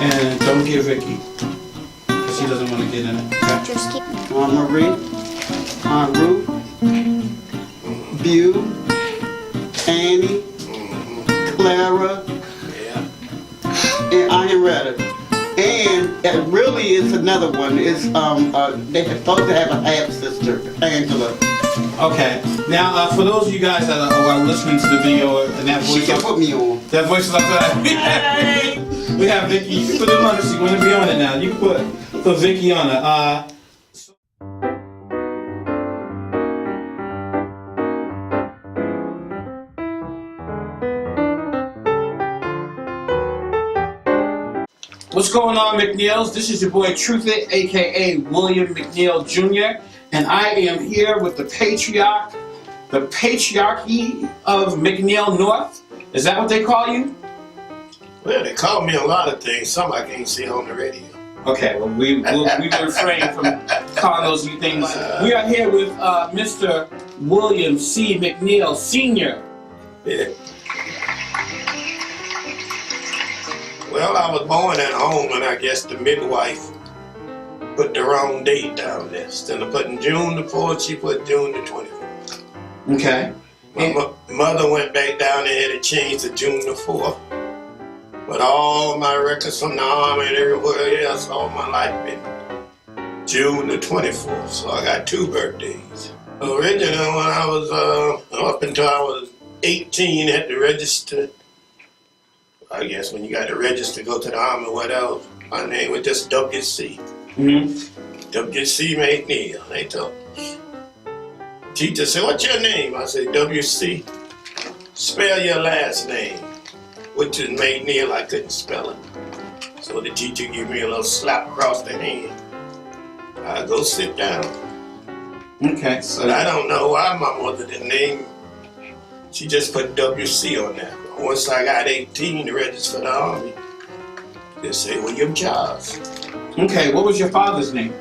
And don't get Vicky, because she doesn't want to get in it. Okay? Just keep. Aunt Marie, Aunt Ruth, Bew, Annie, Clara, and Henrietta. And it really is another one. It's they're supposed to have a half sister, Angela. Okay. Now, for those of you guys that are listening to the video and that She voice can put me on. that voice is up there. We have Vicky. You can put it on if you want to be on it now. You can put Vicky on it. What's going on, McNeills? This is your boy Truth It, aka William McNeill Jr., and I am here with the patriarchy of McNeill North. Is that what they call you? Well, they call me a lot of things. Some I can't say on the radio. Okay, well, we refrain from calling those things. We are here with Mr. William C. McNeill Sr. Yeah. Well, I was born at home, and I guess the midwife put the wrong date down there. Instead of putting June the 4th, she put June the 24th. Okay. My mother went back down there and changed to June the 4th. But all my records from the army and everywhere else, all my life been June the 24th. So I got 2 birthdays. Originally, when I was up until I was 18, had to register. I guess when you got to register, go to the army or whatever, my name was just WC. WC McNeill. They told me. Teacher said, "What's your name?" I said, WC. Spell your last name, which is McNeill. I couldn't spell it. So the teacher gave me a little slap across the hand. I go sit down. Okay. So But I don't know why my mother didn't name. She just put WC on there. Once I got 18 to register for the army, they say William Charles. Okay, what was your father's name?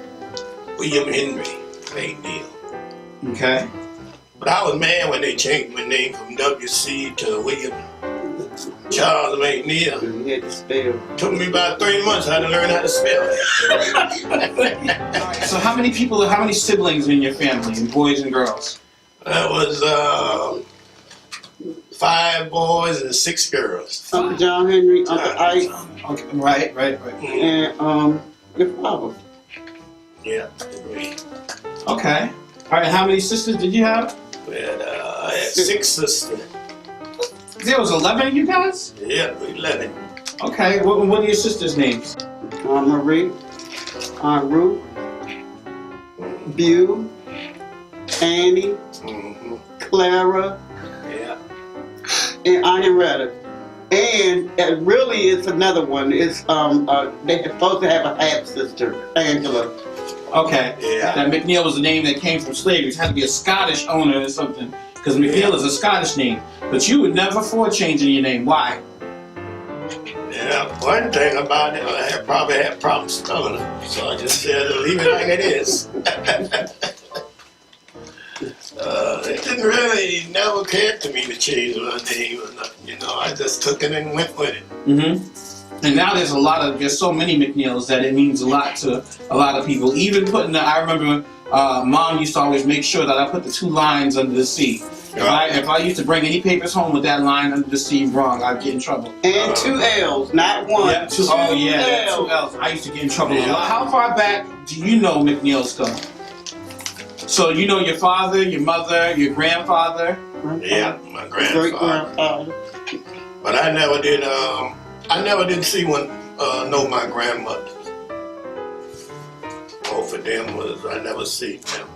William Henry McNeill. Okay. But I was mad when they changed my name from WC to William Charles McNeill. You had to spell. Took me about 3 months. I had to learn how to spell it. So how many siblings in your family, boys and girls? That was 5 boys and 6 girls. Uncle John Henry, Uncle Ike, Okay, right. and your father. Yeah. Okay. All right. How many sisters did you have? I had 6 sisters. There was 11 of you guys. Yeah, 11. Okay. What are your sisters' names? Aunt Marie, Aunt Ruth, Bew, Annie, Clara, Yeah. and Henrietta. And it really is another one. It's they're supposed to have a half sister, Angela. Okay. Yeah. That McNeill was a name that came from slavery. It had to be a Scottish owner or something, because McNeill is a Scottish name. But you would never afford changing your name. Why? Yeah, one thing about it, I probably had problems spelling it, so I just said leave it like it is. It didn't really never occur to me to change my name or nothing, you know. I just took it and went with it. And now there's so many McNeills that it means a lot to a lot of people. Even I remember Mom used to always make sure that I put the 2 lines under the C. If I used to bring any papers home with that line under the C wrong, I'd get in trouble. And 2 L's, not 1. Yeah, 2 L's. I used to get in trouble a lot. How far back do you know McNeil's go? So you know your father, your mother, your grandfather? Yeah, my grandfather. Great grandfather. But I never did see one, know my grandmother. Both of them I never see them.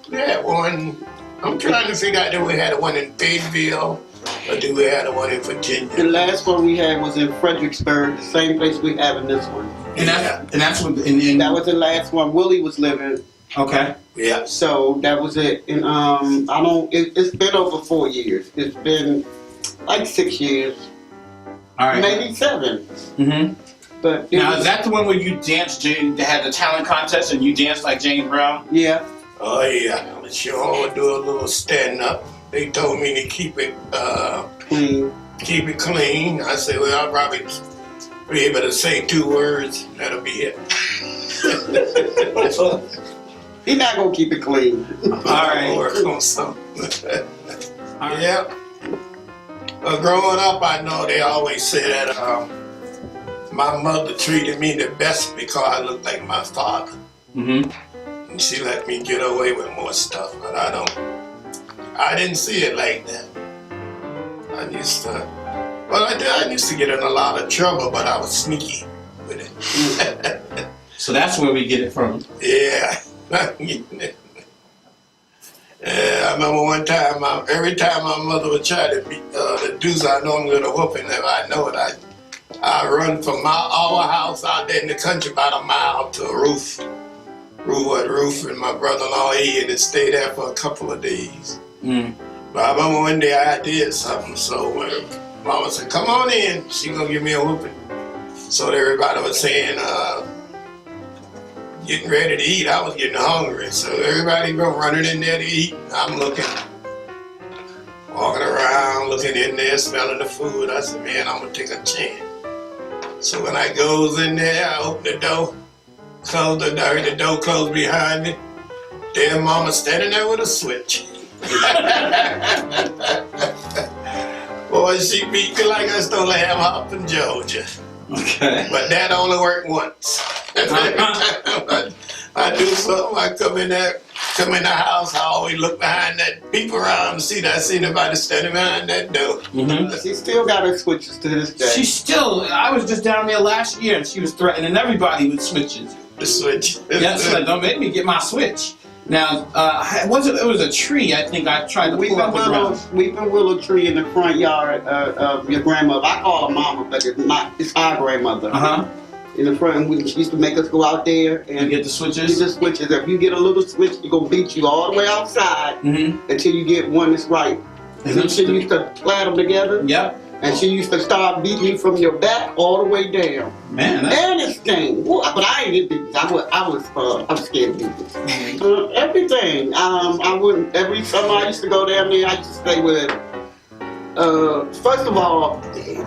We had one, I'm trying to figure out if we had one in Fayetteville or do we have one in Virginia. The last one we had was in Fredericksburg, the same place we have in this one. And that's what. That was the last one. Willie was living. Okay. Yeah. So that was it. And it's been over 4 years. It's been like 6 years. All right. Maybe 7. But now is that the one where you danced? They had the talent contest and you danced like James Brown? Yeah. Oh yeah. I sure would do a little stand up. They told me to keep it Clean. Keep it clean. I said, well, I'll probably be able to say 2 words, that'll be it. He's not gonna keep it clean. All right. Work on something. Yep. Well, growing up, I know they always say that my mother treated me the best because I looked like my father. Mm-hmm. And she let me get away with more stuff, but I didn't see it like that. I used to get in a lot of trouble, but I was sneaky with it. So that's where we get it from. Yeah. Yeah, I remember one time, every time my mother would try to do so, I know I'm going to whoop it. If I know it, I run from our house out there in the country about a mile to a roof, and my brother-in-law, he had to stay there for a couple of days. Mm. But I remember one day I did something, so when Mama said, come on in, she going to give me a whooping. So everybody was saying, getting ready to eat. I was getting hungry, so everybody go running in there to eat. I'm looking, walking around, looking in there, smelling the food. I said, man, I'm gonna take a chance. So when I goes in there, I open the door, close the door, the door closed behind me. There, Mama standing there with a switch. Boy, she beat me like I stole a ham hock from Georgia. Okay. But that only worked once. I do something, I come in the house, I always look behind that, peep around and see that I see anybody standing behind that door. Mm-hmm. She still got her switches to this day. I was just down there last year and she was threatening everybody with switches. The switch. Yeah, so like, don't make me get my switch. Now, it was a tree, I think I tried to pull up the ground. Weeping willow tree in the front yard of your grandmother. I call her mama, but it's our grandmother. Uh-huh. In the front, she used to make us go out there and get the switches? Get the switches. If you get a little switch, she's going to beat you all the way outside until you get one that's right. And she used to plait them together. Yep. And she used to start beating you from your back all the way down. Man, anything. But I ain't get beat. I was scared of beatings. Everything. I wouldn't. Every summer I used to go down there. I used to stay with. First of all,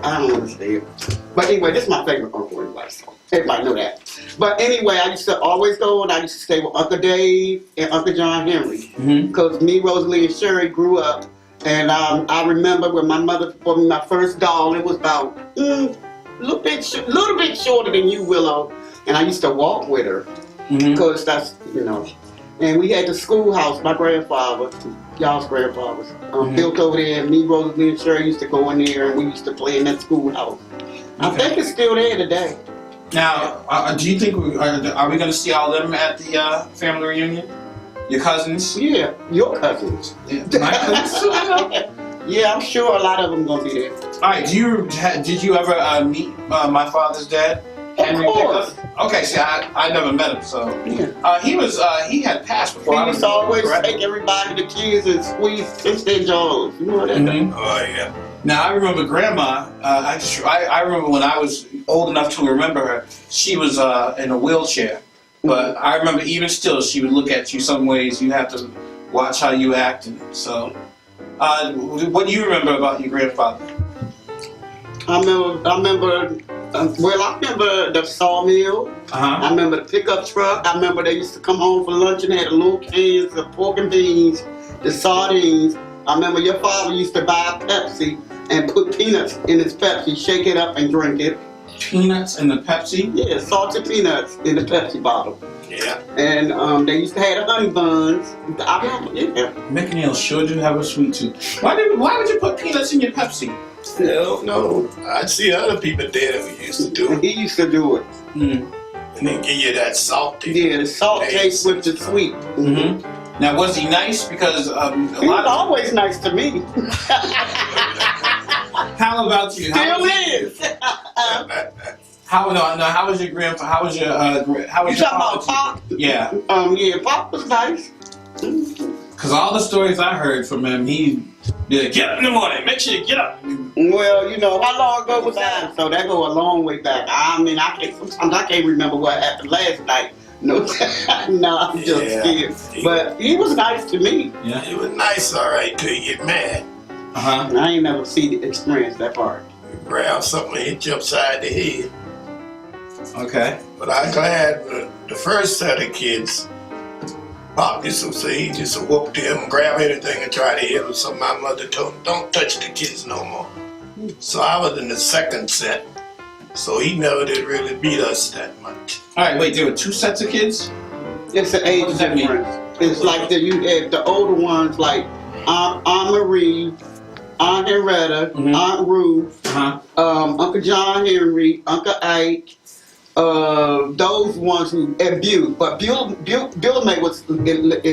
I don't understand. But anyway, this is my favorite uncle anyway, so everybody know that. But anyway, I used to always go and I used to stay with Uncle Dave and Uncle John Henry. Because me, Rosalie, and Sherry grew up. And I remember when my mother bought me my first doll, it was about a little bit shorter than you, Willow. And I used to walk with her because that's, And we had the schoolhouse, my grandfather, y'all's grandfathers, built over there. And me, Rosalie, and Sherry used to go in there and we used to play in that schoolhouse. I think it's still there today. Now, do you think are we going to see all of them at the family reunion? Your cousins? Yeah, your cousins. Yeah, my cousins? Yeah, I'm sure a lot of them gonna be there. All right. Did you ever meet my father's dad, Henry? Of course. Okay. See, I never met him, so yeah. He had passed before. He used to always take everybody to kids and squeeze their jaws. You know that? Oh yeah. Now I remember Grandma. I remember when I was old enough to remember her. She was in a wheelchair. But I remember even still, she would look at you some ways. You have to watch how you act. And so, what do you remember about your grandfather? I remember the sawmill. I remember the pickup truck. I remember they used to come home for lunch and had the little cans of pork and beans, the sardines. I remember your father used to buy a Pepsi and put peanuts in his Pepsi, shake it up and drink it. Peanuts in the Pepsi? Yeah, salted peanuts in the Pepsi bottle. Yeah. And they used to have the honey buns. I remember, yeah. McNeill sure do have a sweet tooth. Why would you put peanuts in your Pepsi? No. I see other people there who used to do it. He used to do it. And they give you that salty. Yeah, the salt taste with the sweet. Now, was he nice? Because he was always nice to me. How about you? Still is. How was your grandpa? How was your you talking about Pop? Yeah. Yeah, Pop was nice. Because all the stories I heard from him, he'd be like, get up in the morning, make sure you get up. Well, how long ago was that? So that go a long way back. I mean, sometimes I can't remember what happened last night. No, I'm just scared. But he was nice to me. Yeah. He was nice, all right, till you get mad. I ain't never experienced that part. You grab something and hit you upside the head. Okay. But I'm glad the first set of kids, Pop used to say he used to whoop them, grab anything and try to hit them. So my mother told him, don't touch the kids no more. So I was in the second set. So he never did really beat us that much. All right, wait, there were 2 sets of kids? It's an age What does that mean? difference. It's like you had the older ones, like Aunt Marie, Aunt Henrietta, Aunt Ruth, Uncle John Henry, Uncle Ike, those ones who, and Buell, but Buell May was in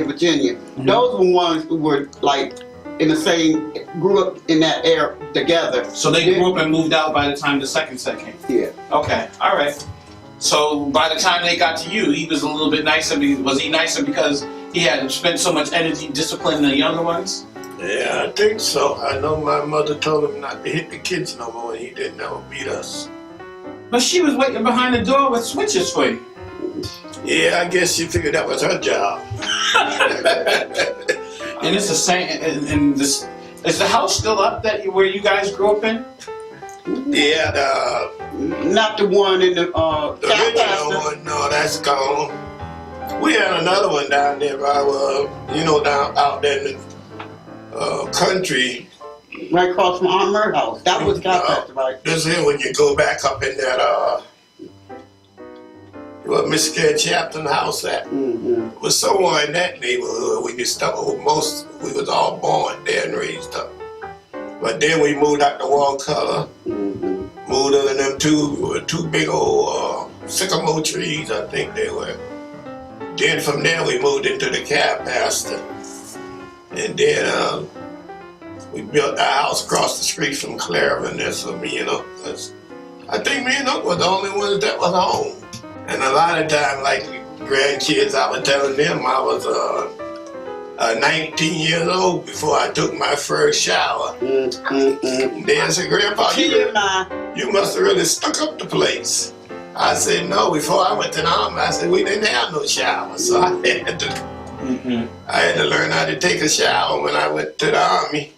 Virginia. Those were ones who were like in the same, grew up in that era together. So they grew up and moved out by the time the second set came? Yeah. Okay, all right. So by the time they got to you, he was a little bit nicer. Was he nicer because he had spent so much energy disciplining the younger ones? Yeah, I think so. I know my mother told him not to hit the kids no more, and he didn't ever beat us. But she was waiting behind the door with switches for you. Yeah, I guess she figured that was her job. And it's the same. And this is the house still up where you guys grew up in? Yeah, Not the one in the the original one, no, that's gone. We had another one down there by, down out there in the country. right across from Aunt Murray's house. That was Cowpasture, right? This here when you go back up in that, what Mr. Cat Chapton house at. It was somewhere in that neighborhood. We was all born there and raised up. But then we moved out to Wakulla, moved under them two big old sycamore trees, I think they were. Then from there we moved into the Cowpasture. And then we built our house across the street from Clara, and that's for me, I think me and Uncle were the only ones that was home. And a lot of times, like grandkids, I was telling them I was 19 years old before I took my first shower. They said, Grandpa, you must have really stuck up the place. I said, no, before I went to the Army, I said, we didn't have no shower. So I had to learn how to take a shower when I went to the Army.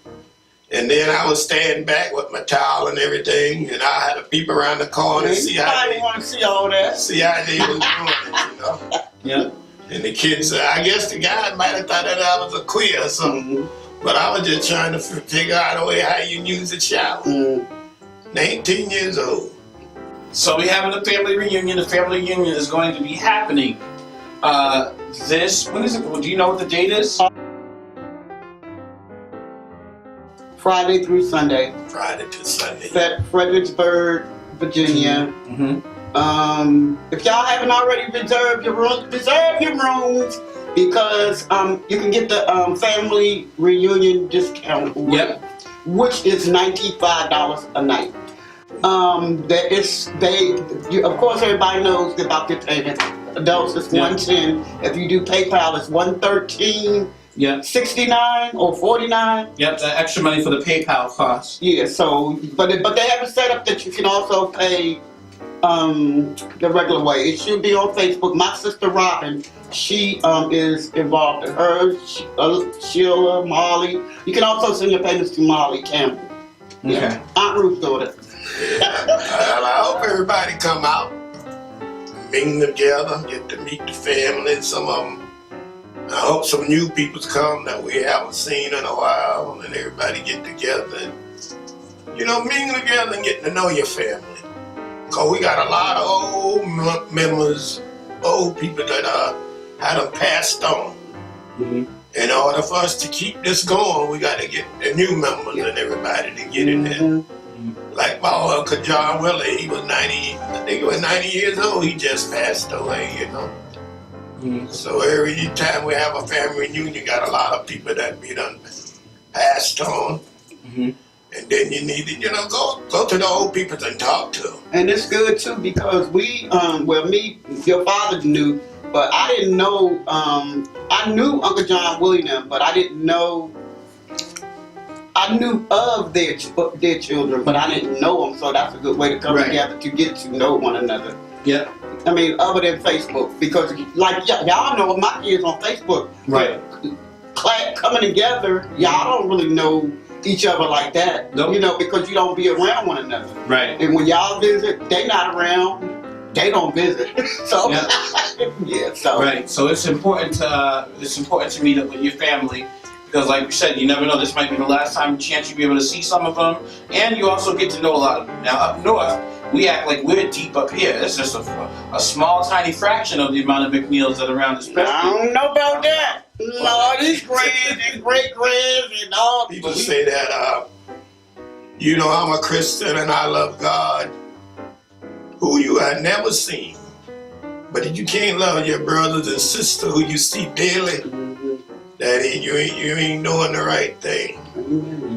And then I was standing back with my towel and everything, and I had to peep around the corner and see how they want to see all that. See how they was doing it, Yeah. And the kids, I guess the guy might have thought that I was a queer or something, but I was just trying to figure out a way how you use a shower. 19 years old. So we're having a family reunion. The family reunion is going to be happening. When is it? Do you know what the date is? Friday through Sunday. Friday to Sunday. Fredericksburg, Virginia. If y'all haven't already reserved your rooms, reserve your rooms because you can get the family reunion discount. Yep. Which is $95 a night. Of course, everybody knows about the payment. Adults is $110. If you do PayPal, it's $113. Yeah. 69 or 49. Yep, the extra money for the PayPal cost. Yeah, so but they have a setup that you can also pay the regular way. It should be on Facebook. My sister Robin, she is involved. Her, Sheila, Molly. You can also send your payments to Molly Cambell. Okay. Aunt Ruth's daughter. Well, I hope everybody come out, mingle together, get to meet the family. Some of them. I hope some new people come that we haven't seen in a while, and everybody get together and, mingle together and get to know your family. Because we got a lot of old members, old people that had them passed on. In order for us to keep this going, we got to get the new members and everybody to get in there. Like my Uncle John Willie, he was 90, I think he was 90 years old, he just passed away, So every time we have a family reunion, you got a lot of people that be done passed on. And then you need to, go to the old people and talk to them. And it's good too because your father knew, but I didn't know, I knew Uncle John William, but I didn't know, I knew of their children, but I didn't know them, so that's a good way to come together to get to know one another. Yeah. I mean, other than Facebook, because like y'all know my kids on Facebook. Right. Coming together, y'all don't really know each other like that. Nope. Because you don't be around one another. Right. And when y'all visit, they not around. they don't visit. So Yeah. yeah, so Right. So it's important to meet up with your family because, like you said, you never know. This might be the last chance you'll be able to see some of them, and you also get to know a lot of them. Now up north, we act like we're deep up here. It's just a small, tiny fraction of the amount of McNeills that are around this I country. don't know about that. All these grands and great grands and all. People say that, you know, I'm a Christian and I love God, who you had never seen. But if you can't love your brothers and sisters who you see daily, that you ain't doing the right thing.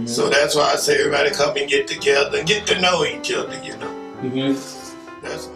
So that's why I say everybody come and get together and get to know each other, you know. Mm-hmm. That's